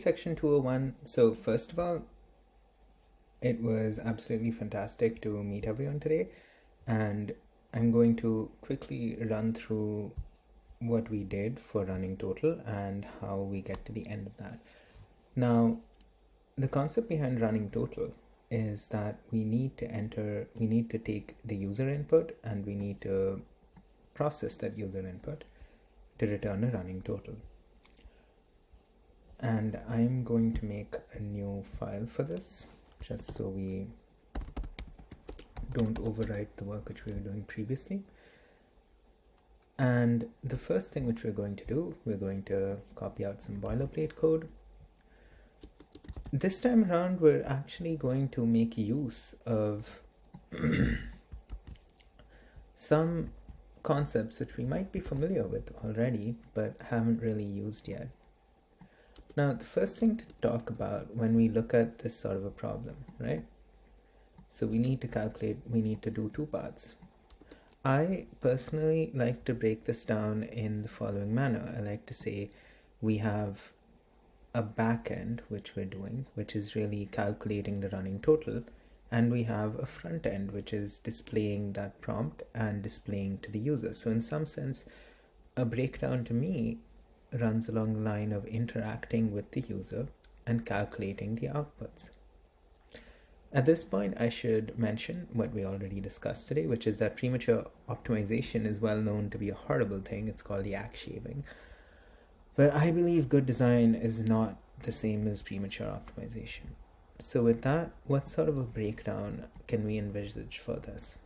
section 201. So first of all, it was absolutely fantastic to meet everyone today, and I'm going to quickly run through what we did for running total and how we get to the end of that. Now, the concept behind running total is that we need to take the user input and we need to process that user input to return a running total. And I'm going to make a new file for this, just so we don't overwrite the work which we were doing previously. And the first thing which we're going to do, we're going to copy out some boilerplate code. This time around, we're actually going to make use of some concepts which we might be familiar with already, but haven't really used yet. Now, the first thing to talk about when we look at this sort of a problem, right? So we need to do two parts. I personally like to break this down in the following manner. I like to say we have a backend which we're doing, which is really calculating the running total, and we have a front end which is displaying that prompt and displaying to the user. So in some sense, a breakdown to me runs along the line of interacting with the user and calculating the outputs. At this point, I should mention what we already discussed today, which is that premature optimization is well known to be a horrible thing. It's called yak shaving. But I believe good design is not the same as premature optimization. So with that, what sort of a breakdown can we envisage for this?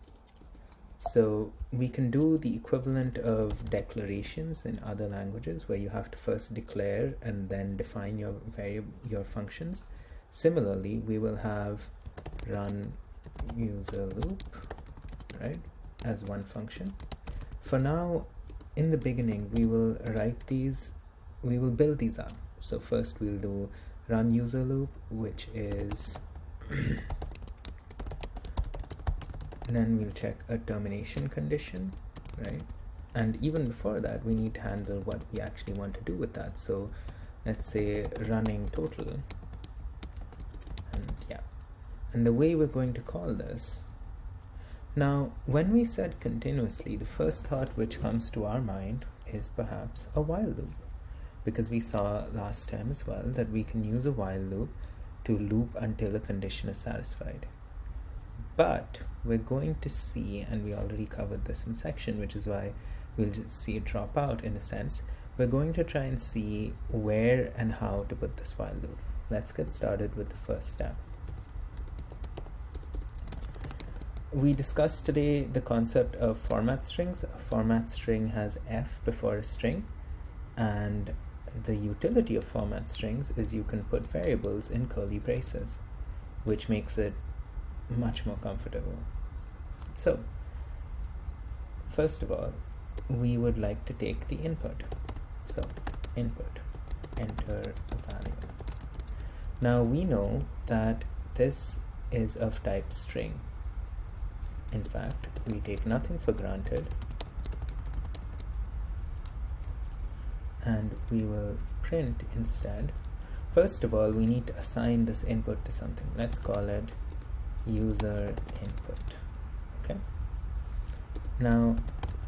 So we can do the equivalent of declarations in other languages where you have to first declare and then define your functions. Similarly, we will have run user loop, right, as one function. For now, in the beginning, we will build these up. So first we'll do run user loop, which is then we'll check a termination condition, right? And even before that, we need to handle what we actually want to do with that. So let's say running total, and yeah. And the way we're going to call this, now when we said continuously, the first thought which comes to our mind is perhaps a while loop, because we saw last time as well that we can use a while loop to loop until a condition is satisfied. But we're going to see, and we already covered this in section, which is why we'll just see it drop out in a sense. We're going to try and see where and how to put this while loop. Let's get started with the first step. We discussed today the concept of format strings. A format string has f before a string, and the utility of format strings is you can put variables in curly braces, which makes it much more comfortable. So first of all, we would like to take the input. So input, enter a value. Now we know that this is of type string. In fact, we take nothing for granted, and we will print instead. First of all, we need to assign this input to something. Let's call it user input. Okay. Now,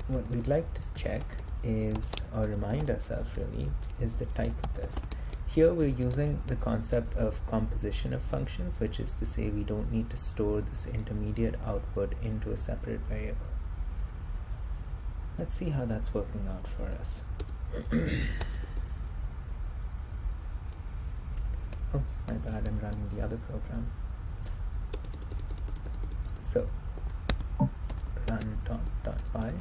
what we'd like to check is, or remind ourselves really, is the type of this. Here we're using the concept of composition of functions, which is to say we don't need to store this intermediate output into a separate variable. Let's see how that's working out for us. Oh, my bad, I'm running the other program. So run .py.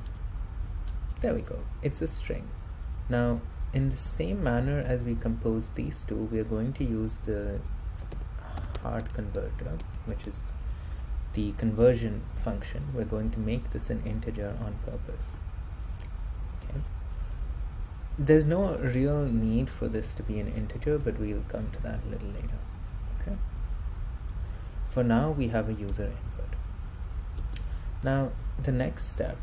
There we go. It's a string. Now, in the same manner as we compose these two, we are going to use the hard converter, which is the conversion function. We're going to make this an integer on purpose. Okay. There's no real need for this to be an integer, but we'll come to that a little later. Okay. For now, we have a user input. Now, the next step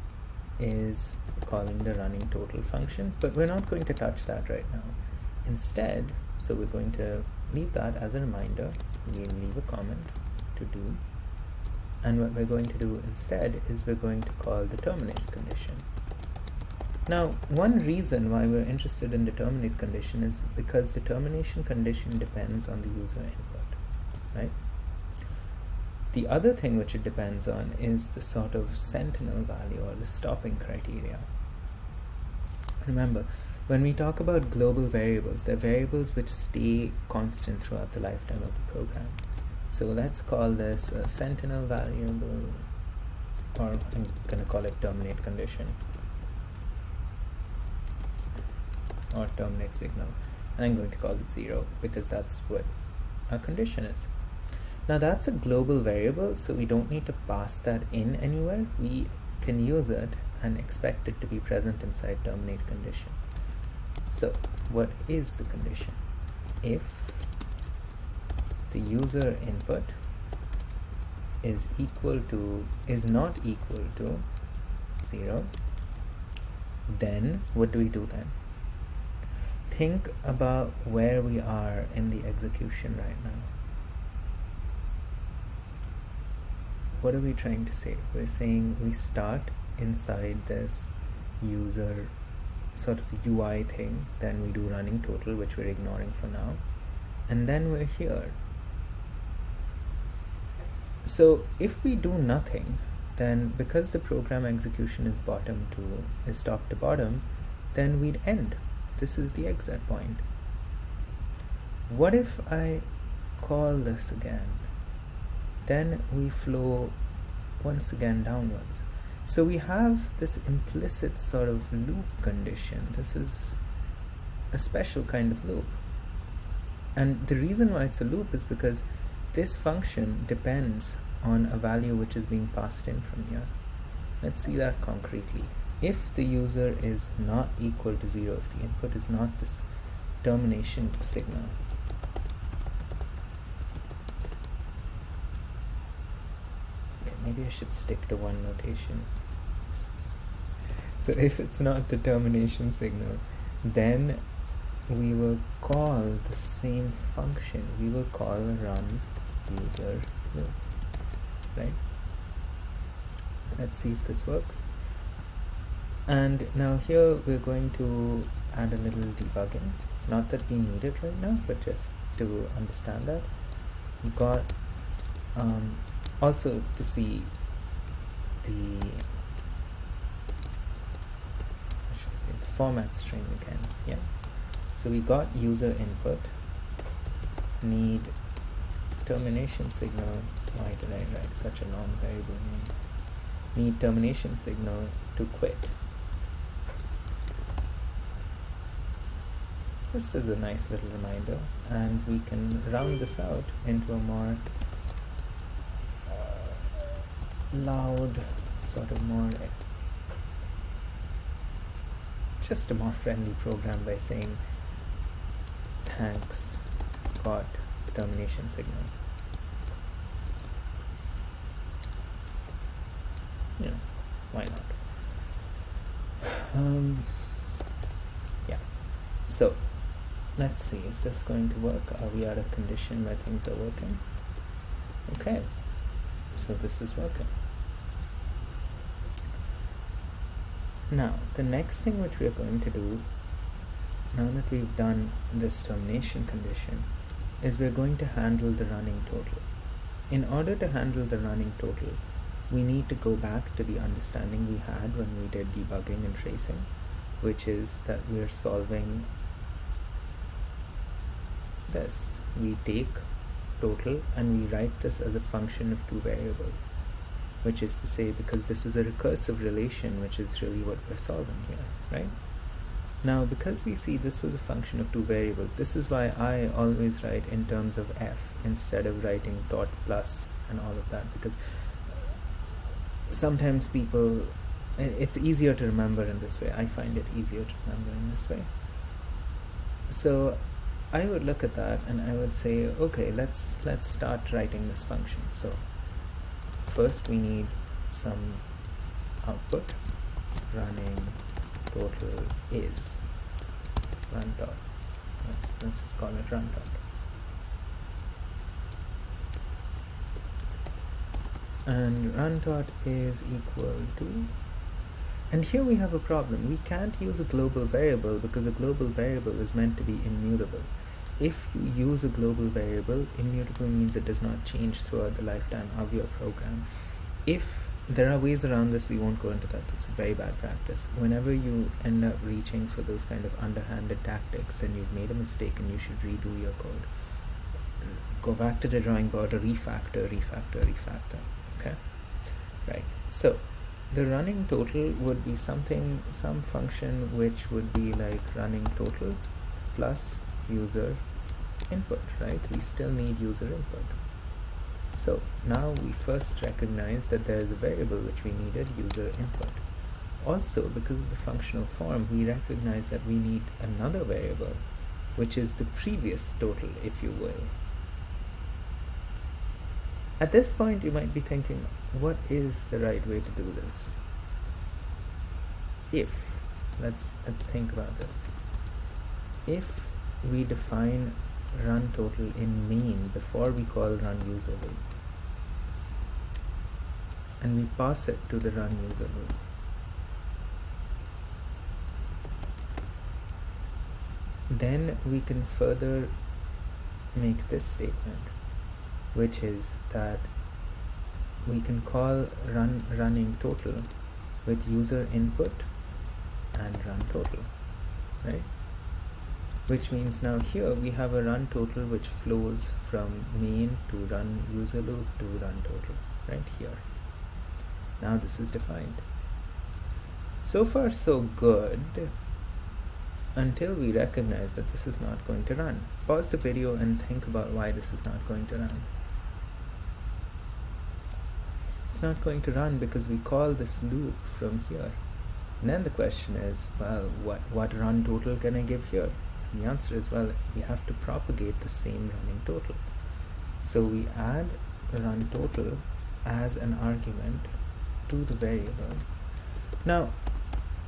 is calling the running total function, but we're not going to touch that right now. instead, so we're going to leave that as a reminder. We'll leave a comment to do. And what we're going to do instead is we're going to call the terminate condition. Now, one reason why we're interested in the terminate condition is because the termination condition depends on the user input, right? The other thing which it depends on is the sort of sentinel value or the stopping criteria. Remember, when we talk about global variables, they're variables which stay constant throughout the lifetime of the program. So let's call this a sentinel variable, or I'm going to call it terminate condition, or terminate signal, and I'm going to call it 0 because that's what our condition is. Now that's a global variable, so we don't need to pass that in anywhere. We can use it and expect it to be present inside terminate condition. So what is the condition? If the user input is not equal to 0, then what do we do then? Think about where we are in the execution right now. What are we trying to say? We're saying we start inside this user sort of UI thing, then we do running total, which we're ignoring for now, and then we're here. So if we do nothing, then because the program execution is top to bottom, then we'd end. This is the exit point. What if I call this again? Then we flow once again downwards. So we have this implicit sort of loop condition. This is a special kind of loop. And the reason why it's a loop is because this function depends on a value which is being passed in from here. Let's see that concretely. If the user is not equal to 0, if the input is not this termination signal, maybe I should stick to one notation. So if it's not the termination signal, then we will call the same function. We will call run user loop, right? Let's see if this works. And now here we're going to add a little debugging. Not that we need it right now, but just to understand that. We've got also to see the format string again. Yeah. So we got user input, need termination signal. Why did I write such a non-variable name? Need termination signal to quit. Just as a nice little reminder, and we can round this out into a more loud, sort of more, just a more friendly program by saying thanks, got termination signal. You know, why not? Yeah. So let's see, is this going to work? Are we at a condition where things are working? Okay, so this is working. Now, the next thing which we are going to do, now that we've done this termination condition, is we're going to handle the running total. In order to handle the running total, we need to go back to the understanding we had when we did debugging and tracing, which is that we're solving this. We take total and we write this as a function of two variables, which is to say, because this is a recursive relation, which is really what we're solving here, right? Now, because we see this was a function of two variables, this is why I always write in terms of f instead of writing dot plus and all of that, because sometimes people, it's easier to remember in this way. I find it easier to remember in this way. So I would look at that and I would say, okay, let's start writing this function. So first we need some output. Running total is run dot Let's just call it run tot. And run tot is equal to, and here we have a problem. We can't use a global variable because a global variable is meant to be immutable. If you use a global variable, immutable means it does not change throughout the lifetime of your program. If there are ways around this, we won't go into that. It's a very bad practice. Whenever you end up reaching for those kind of underhanded tactics, then you've made a mistake and you should redo your code. Go back to the drawing board, refactor. Okay? Right. So the running total would be some function which would be like running total plus user input, right? We still need user input. So now we first recognize that there is a variable which we needed, user input. Also, because of the functional form, we recognize that we need another variable, which is the previous total, if you will. At this point, you might be thinking, what is the right way to do this? Let's think about this. If we define run total in main before we call run user loop, and we pass it to the run user loop, then we can further make this statement, which is that we can call running total with user input and run total, right? Which means now here we have a run total which flows from main to run user loop to run total, right here. Now this is defined. So far so good, until we recognize that this is not going to run. Pause the video and think about why this is not going to run. It's not going to run because we call this loop from here. And then the question is, well, what run total can I give here? And the answer is, well, we have to propagate the same running total. So we add run total as an argument to the variable. Now,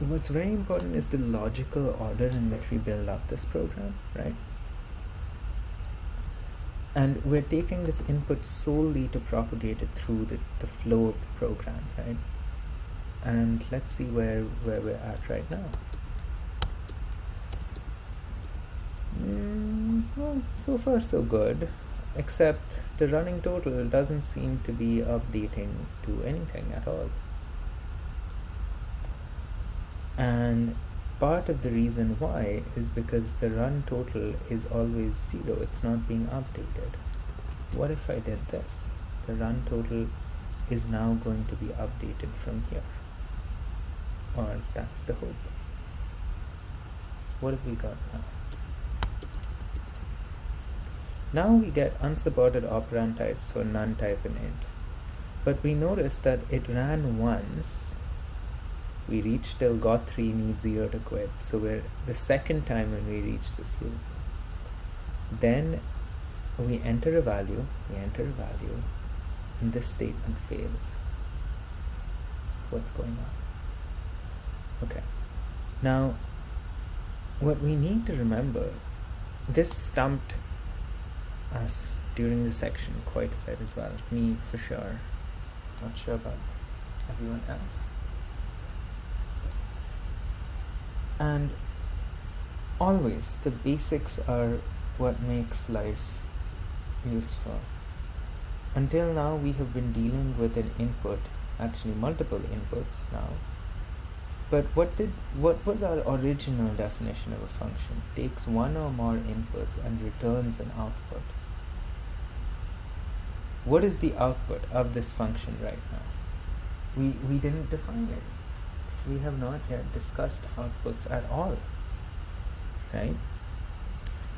what's very important is the logical order in which we build up this program, right? And we're taking this input solely to propagate it through the flow of the program, right? And let's see where we're at right now. Well, so far so good, except the running total doesn't seem to be updating to anything at all. And part of the reason why is because the run total is always 0. It's not being updated. What if I did this? The run total is now going to be updated from here. Or that's the hope. What have we got now? Now we get unsupported operand types for none type and int. But we notice that it ran once. We reached till got 3, need 0 to quit. So we're the second time when we reach this loop. Then we enter a value, and this statement fails. What's going on? Okay. Now, what we need to remember, this stumped us during the section quite a bit as well. Me, for sure. Not sure about everyone else. And always, the basics are what makes life useful. Until now, we have been dealing with an input, actually multiple inputs now. But what was our original definition of a function? Takes one or more inputs and returns an output. What is the output of this function right now? We didn't define it. We have not yet discussed outputs at all, right?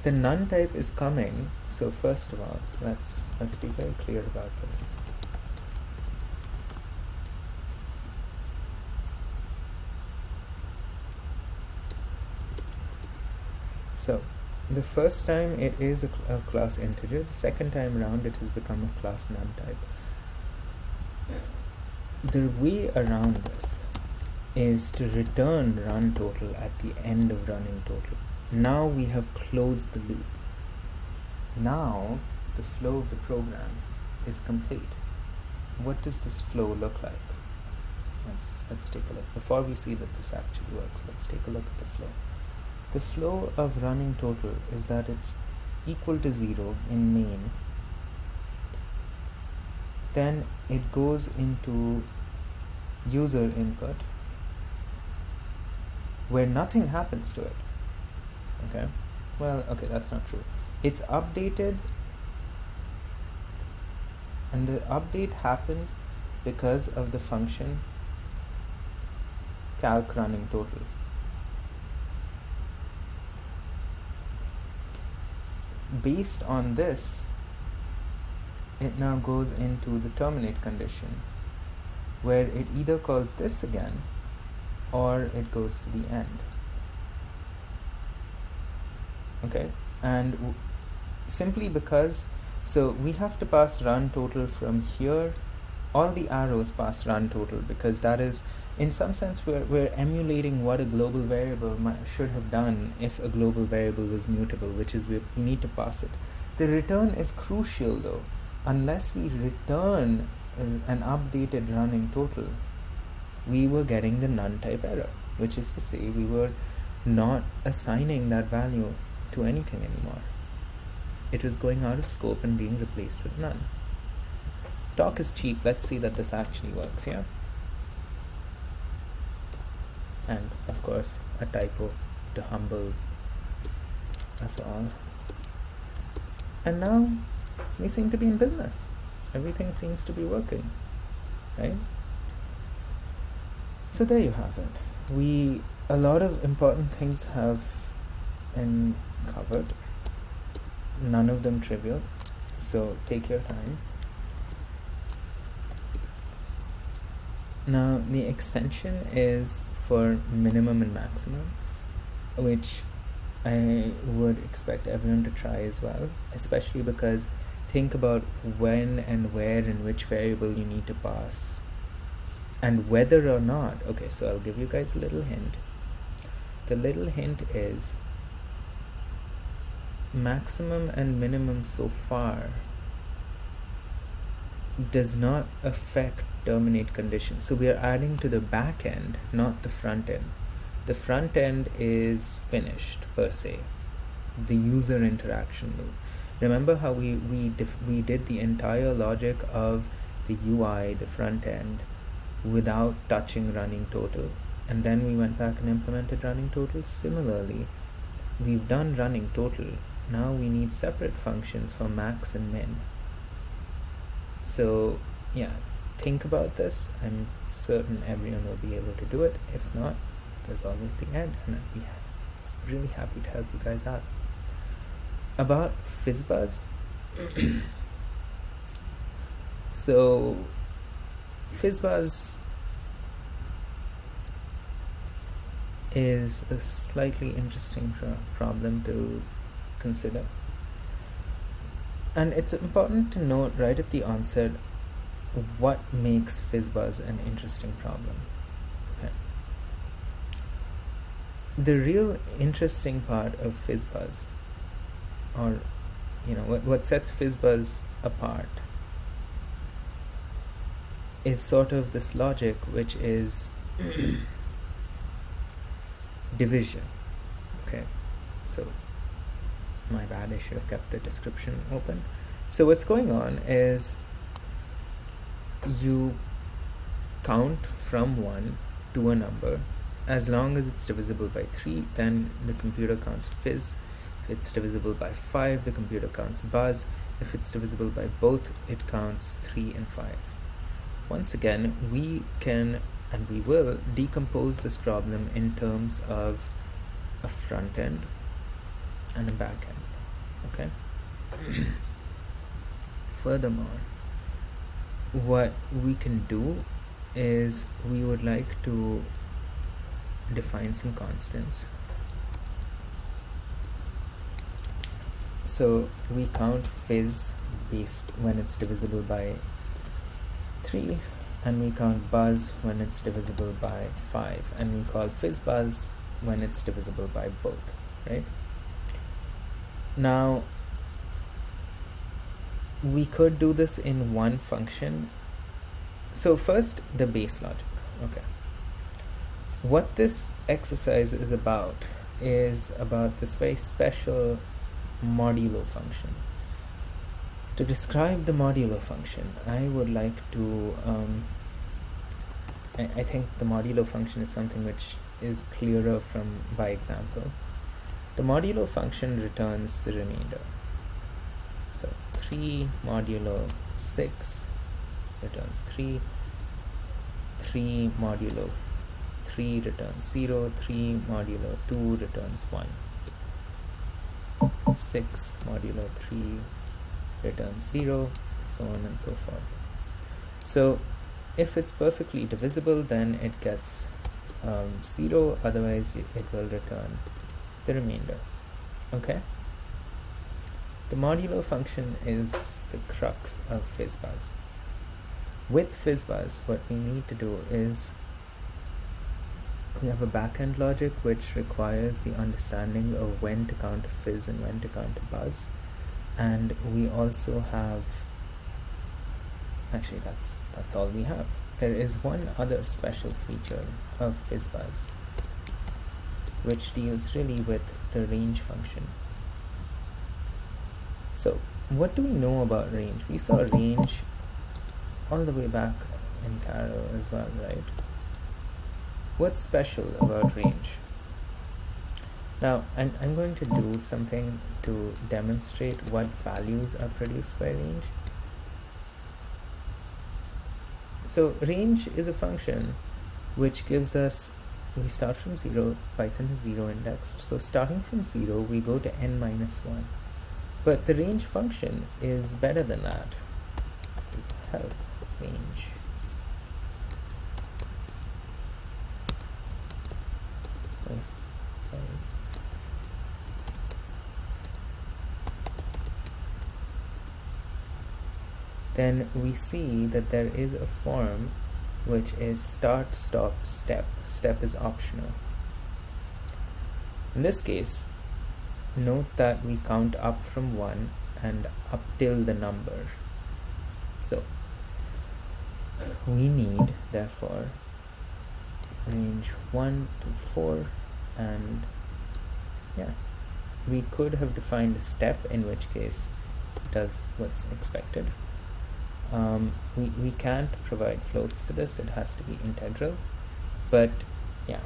The none type is coming, so first of all, let's be very clear about this. So, the first time it is a class integer, the second time around it has become a class none type. The way around this is to return run total at the end of running total. Now we have closed the loop. Now the flow of the program is complete. What does this flow look like? Let's take a look. Before we see that this actually works, let's take a look at the flow. The flow of running total is that it's equal to 0 in main. Then it goes into user input where nothing happens to it. Okay? Well, okay, that's not true. It's updated, and the update happens because of the function calc running total. Based on this, it now goes into the terminate condition, where it either calls this again or it goes to the end. Okay, and simply because, so we have to pass run total from here. All the arrows pass run total because that is, in some sense, we're emulating what a global variable should have done if a global variable was mutable, which is we need to pass it. The return is crucial though. Unless we return an updated running total, we were getting the none type error, which is to say we were not assigning that value to anything anymore. It was going out of scope and being replaced with none. Talk is cheap. Let's see that this actually works, yeah? And of course, a typo to humble us all. And now we seem to be in business. Everything seems to be working, right? So there you have it. A lot of important things have been covered. None of them trivial. So take your time. Now the extension is for minimum and maximum, which I would expect everyone to try as well, especially because think about when and where and which variable you need to pass and whether or not. Okay, so I'll give you guys a little hint. The little hint is maximum and minimum so far does not affect terminate condition. So we are adding to the back end, not the front end. The front end is finished per se, the user interaction loop. Remember how we did the entire logic of the UI, the front end, without touching running total, and then we went back and implemented running total. Similarly, we've done running total. Now we need separate functions for max and min. So yeah, think about this. I'm certain everyone will be able to do it. If not, there's always the end, and I'd be really happy to help you guys out. About Fizzbuzz. So Fizzbuzz is a slightly interesting problem to consider, and it's important to note right at the onset what makes Fizzbuzz an interesting problem. Okay, the real interesting part of Fizzbuzz, or what sets Fizzbuzz apart, is sort of this logic, which is division. Okay, so my bad, I should have kept the description open. So what's going on is you count from 1 to a number. As long as it's divisible by 3, then the computer counts fizz. If it's divisible by 5, the computer counts buzz. If it's divisible by both, it counts 3 and 5. Once again, we can and we will decompose this problem in terms of a front end and a back end. Okay. Furthermore, what we can do is we would like to define some constants. So we count fizz based when it's divisible by 3, and we count buzz when it's divisible by 5, and we call Fizzbuzz when it's divisible by both, right? Now, we could do this in one function. So first, the base logic. Okay. What this exercise is about this very special modulo function. To describe the modulo function, I would like to, I think the modulo function is something which is clearer by example. The modulo function returns the remainder. So 3 modulo 6 returns 3, 3 modulo 3 returns 0, 3 modulo 2 returns 1, 6 modulo 3 returns 0, so on and so forth. So if it's perfectly divisible, then it gets 0, otherwise it will return the remainder. Okay? The modulo function is the crux of Fizzbuzz. With Fizzbuzz, what we need to do is we have a backend logic which requires the understanding of when to count a fizz and when to count a buzz. And we also have, actually that's all we have. There is one other special feature of Fizzbuzz which deals really with the range function. So what do we know about range? We saw range all the way back in Carol as well, right? What's special about range? Now, I'm going to do something to demonstrate what values are produced by range. So range is a function which gives us, we start from 0, Python is 0 indexed. So starting from 0, we go to n minus 1. But the range function is better than that. Help, range. Oh, sorry. Then we see that there is a form which is start, stop, step. Step is optional. In this case, note that we count up from 1 and up till the number. So we need, therefore, range 1 to 4, and yes, we could have defined a step, in which case it does what's expected. We can't provide floats to this, it has to be integral, but yeah.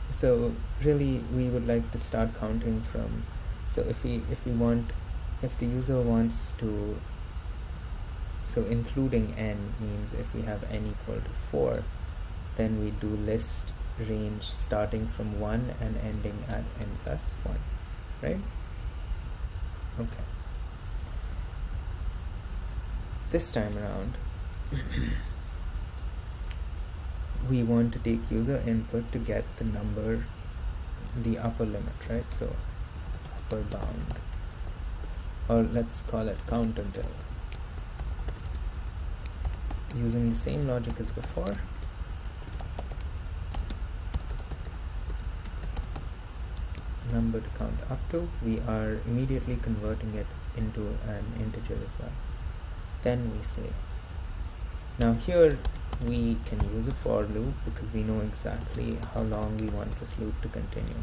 So really we would like to start counting from, so if the user wants to, so including n means if we have n equal to 4, then we do list range starting from 1 and ending at n plus 1, right? Okay. This time around, we want to take user input to get the number, the upper limit, right? So upper bound, or let's call it count until. Using the same logic as before, number to count up to, we are immediately converting it into an integer as well. Then we say, now here we can use a for loop because we know exactly how long we want this loop to continue.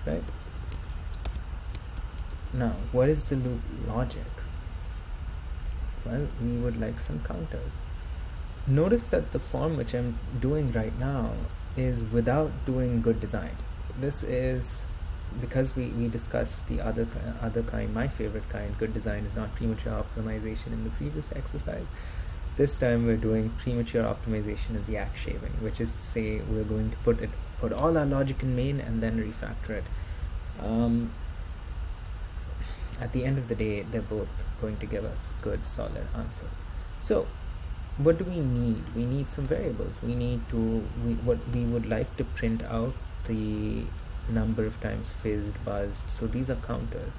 Right? Now, what is the loop logic? Well, we would like some counters. Notice that the form which I'm doing right now is without doing good design. This is because we discussed the other kind, my favorite kind, good design is not premature optimization in the previous exercise. This time we're doing premature optimization as yak shaving, which is to say we're going to put all our logic in main and then refactor it. At the end of the day, they're both going to give us good, solid answers. So what do we need? We need some variables. We need to, what we would like to print out the number of times fizzed, buzzed. So these are counters.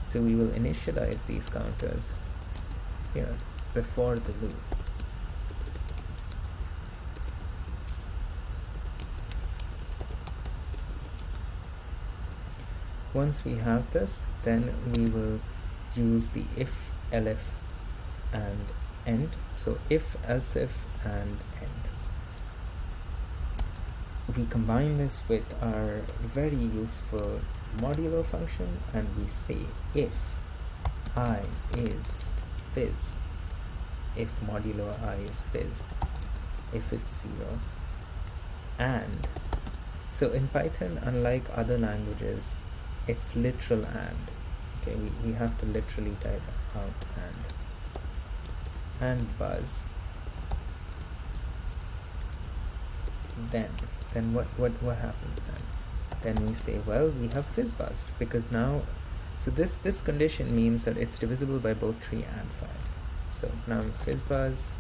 So we will initialize these counters here before the loop. Once we have this, then we will use the if, elif, and end. So if, else if, and end. We combine this with our very useful modulo function, and we say if I is fizz, if modulo I is fizz, if it's 0, and so in Python, unlike other languages, it's literal and. Okay, we have to literally type out and buzz. Then what happens then? Then we say, well, we have Fizzbuzz, because now, so this condition means that it's divisible by both 3 and 5. So now Fizzbuzz.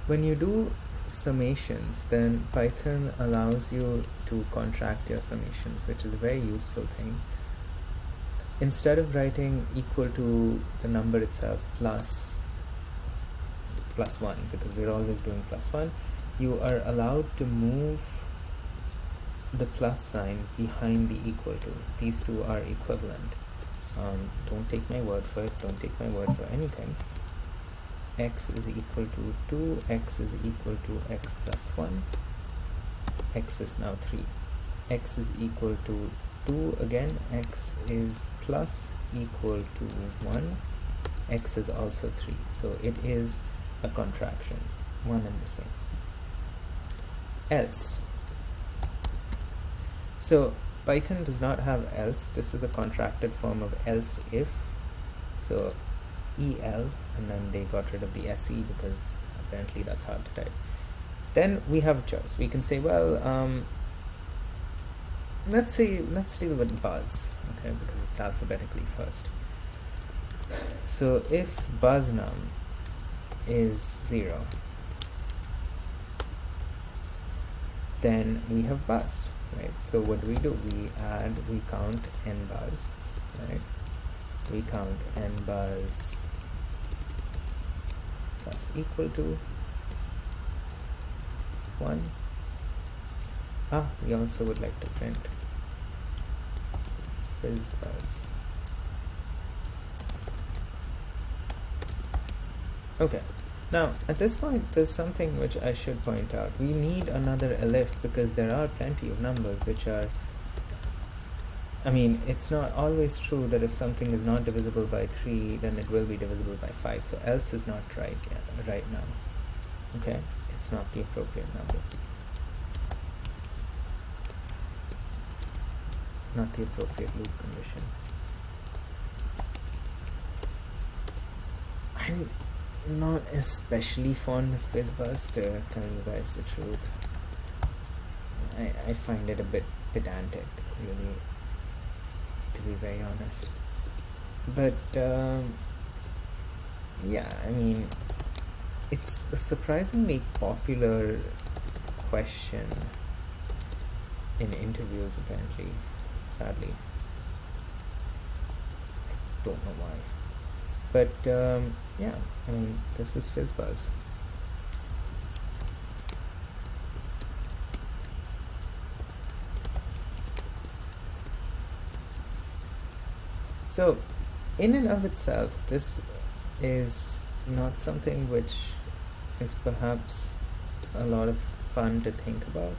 When you do summations, then Python allows you to contract your summations, which is a very useful thing. Instead of writing equal to the number itself plus 1, because we're always doing +1, you are allowed to move the plus sign behind the equal to. These two are equivalent. Don't take my word for it, don't take my word for anything. X is equal to 2, x is equal to x plus 1, x is now 3. X is equal to 2 again, x is plus equal to 1, x is also 3. So it is a contraction, one and the same. Else. So Python does not have else. This is a contracted form of else if. So EL, and then they got rid of the SE because apparently that's hard to type. Then we have a choice. We can say, well, let's deal with buzz, okay, because it's alphabetically first. So if buzz num is 0, then we have buzzed, right? So what do? We count n buzz, right? We count n buzz plus equal to 1. We also would like to print Fizzbuzz. Okay, now at this point there's something which I should point out. We need another elif because there are plenty of numbers which are, I mean, it's not always true that if something is not divisible by 3, then it will be divisible by 5. So else is not right now. Okay, it's not the appropriate number. Not the appropriate loop condition. I'm not especially fond of Fizzbuzz, to tell you guys the truth. I find it a bit pedantic, really, to be very honest. But yeah, I mean, it's a surprisingly popular question in interviews, apparently, sadly. I don't know why. But yeah, I mean, this is Fizzbuzz. So, in and of itself, this is not something which is perhaps a lot of fun to think about.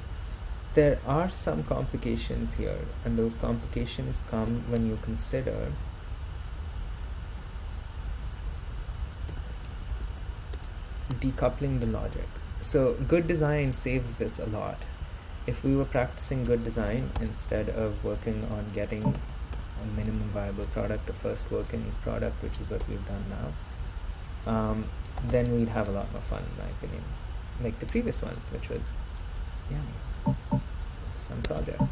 There are some complications here, and those complications come when you consider decoupling the logic. So good design saves this a lot. If we were practicing good design instead of working on getting a minimum viable product, a first working product, which is what we've done now, then we'd have a lot more fun, in my opinion. Like the previous one, which was, yeah, it's a fun project.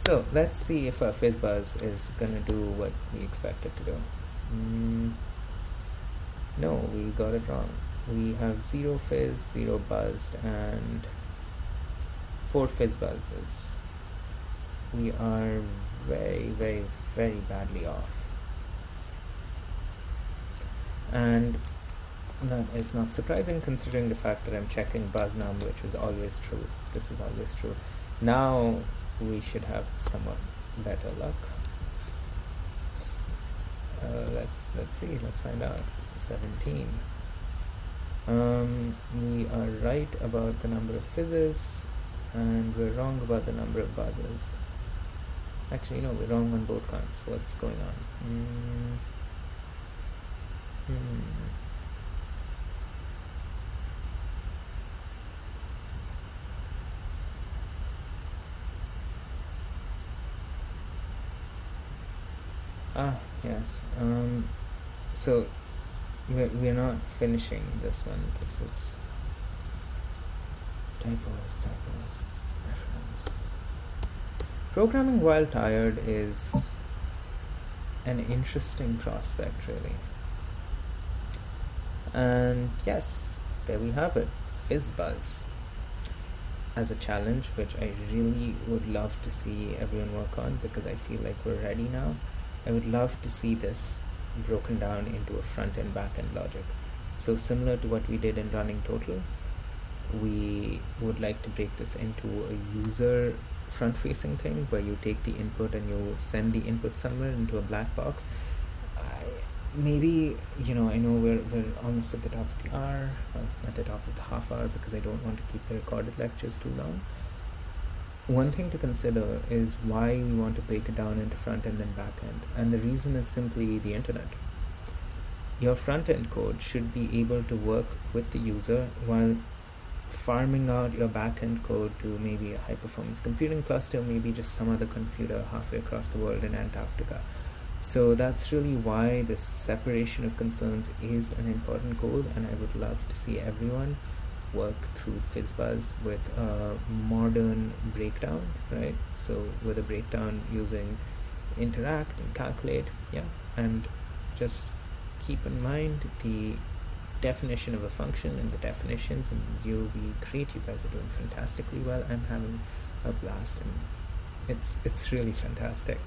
So let's see if our Fizzbuzz is gonna do what we expect it to do. No, we got it wrong. We have 0 fizz, 0 buzzed, and 4 Fizzbuzzes. We are very, very, very badly off. And that is not surprising considering the fact that I'm checking buzz num, which is always true. This is always true. Now we should have somewhat better luck. Let's see. Let's find out. 17. We are right about the number of fizzes, and we're wrong about the number of buzzers. Actually, no, we're wrong on both counts. What's going on? Yes. So we're not finishing this one. This is typos, reference. Programming while tired is an interesting prospect, really. And yes, there we have it. Fizzbuzz as a challenge, which I really would love to see everyone work on, because I feel like we're ready now. I would love to see this broken down into a front-end, back-end logic. So similar to what we did in running total, we would like to break this into a user front-facing thing where you take the input and you send the input somewhere into a black box. Maybe, I know we're almost at the top of the hour, at the top of the half hour, because I don't want to keep the recorded lectures too long. One thing to consider is why we want to break it down into front-end and back-end. And the reason is simply the internet. Your front-end code should be able to work with the user while farming out your back-end code to maybe a high-performance computing cluster, maybe just some other computer halfway across the world in Antarctica. So that's really why this separation of concerns is an important goal, and I would love to see everyone work through Fizzbuzz with a modern breakdown, right? So with a breakdown using interact and calculate, and just keep in mind the definition of a function and the definitions, and you'll be great. You guys are doing fantastically well. I'm having a blast, and it's really fantastic.